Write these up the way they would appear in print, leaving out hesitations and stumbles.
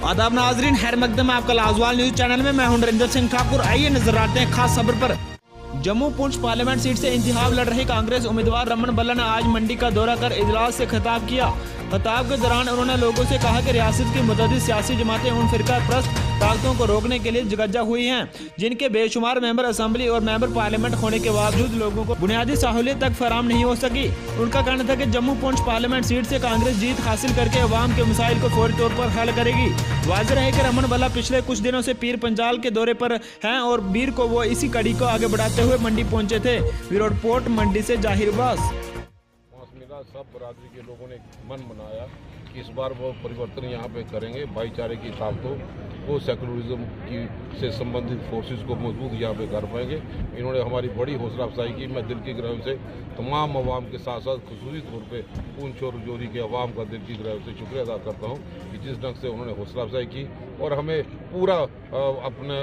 आदाब नाजरीन, खैर मकदम है आपका लाजवाल न्यूज चैनल में। मैं हूं नरेंद्र सिंह ठाकुर। आइए नजर आते हैं खास खबर पर। जम्मू पुंछ पार्लियामेंट सीट से इंतखाब लड़ रही कांग्रेस उम्मीदवार रमन बल्ला ने आज मंडी का दौरा कर इजलास से खिताब किया। खिताब के दौरान उन्होंने लोगों से कहा कि रियासत की मुतअद्दिद सियासी जमातें उन फिरका परस्त ताकतों को रोकने के लिए जगज्जा हुई हैं, जिनके बेशुमार मेंबर असम्बली और मेंबर पार्लियामेंट होने के बावजूद लोगों को बुनियादी सहूलियत तक फराम नहीं हो सकी। उनका कहना था कि जम्मू पुंछ पार्लियामेंट सीट से कांग्रेस जीत हासिल करके अवाम के मसाइल को फौरी तौर पर हल करेगी। वाज़ेह है कि रमन बल्ला पिछले कुछ दिनों से पीर पंजाल के दौरे पर हैं और बीर को वो इसी कड़ी को आगे बढ़ाते हुए मंडी पहुंचे थे। ब्यूरो रिपोर्ट, मंडी से जाहिर अब्बास। सब बरादरी के लोगों ने मन बनाया कि इस बार वो परिवर्तन यहाँ पे करेंगे, भाईचारे की ताकतों को, सेकुलरिज्म की से संबंधित फोर्सेस को मजबूत यहाँ पे कर पाएंगे। इन्होंने हमारी बड़ी हौसला अफजाई की। मैं दिल की गहराई से तमाम अवाम के साथ साथ खुसूसी तौर पे पुंछ और रजौरी के अवाम का दिल की गहराई से शुक्रिया अदा करता हूँ कि जिस ढंग से उन्होंने हौसला अफजाई की और हमें पूरा अपना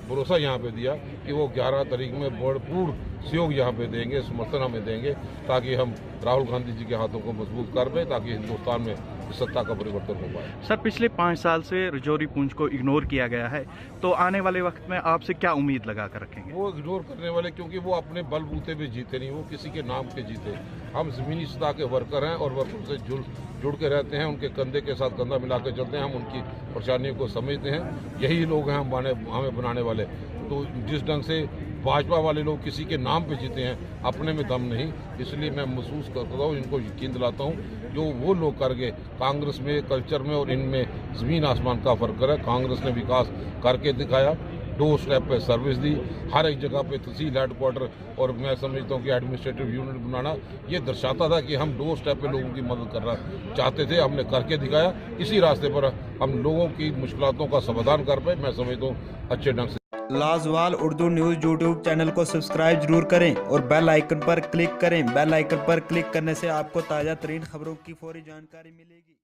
भरोसा यहाँ पे दिया कि वो 11 तारीख में भरपूर सहयोग यहाँ पे देंगे, समर्थन हमें देंगे, ताकि हम राहुल गांधी जी के हाथों को मजबूत कर पाए, ताकि हिंदुस्तान में सत्ता का परिवर्तन हो पाए। सर, पिछले 5 साल से रजौरी पुंछ को इग्नोर किया गया है, तो आने वाले वक्त में आपसे क्या उम्मीद लगा कर रखेंगे? वो इग्नोर करने वाले, क्योंकि वो अपने बलबूते पे जीते नहीं, वो किसी के नाम पे जीते। हम ज़मीनी सतह के वर्कर हैं और वर्कर से जुड़ के रहते हैं, उनके कंधे के साथ कंधा मिला के चलते हैं, हम उनकी परेशानियों को समझते हैं। यही लोग हैं हमें बनाने वाले। तो जिस ढंग से भाजपा वाले लोग किसी के नाम पे जीते हैं, अपने में दम नहीं, इसलिए मैं महसूस करता हूँ, इनको यकीन दिलाता हूँ जो वो लोग करके कांग्रेस में, कल्चर में और इनमें ज़मीन आसमान का फ़र्क है। कांग्रेस ने विकास करके दिखाया, 2 स्टेप पे सर्विस दी, हर एक जगह पे तहसील हेडक्वार्टर और मैं समझता हूँ कि एडमिनिस्ट्रेटिव यूनिट बनाना, ये दर्शाता था कि हम 2 स्टेप पे लोगों की मदद करना चाहते थे। हमने करके दिखाया। इसी रास्ते पर हम लोगों की मुश्किलों का समाधान कर पाए, मैं समझता हूँ अच्छे ढंग से। लाजवाल उर्दू न्यूज़ यूट्यूब चैनल को सब्सक्राइब जरूर करें और बेल आइकन पर क्लिक करें। बेल आइकन पर क्लिक करने से आपको ताज़ा तरीन खबरों की फौरी जानकारी मिलेगी।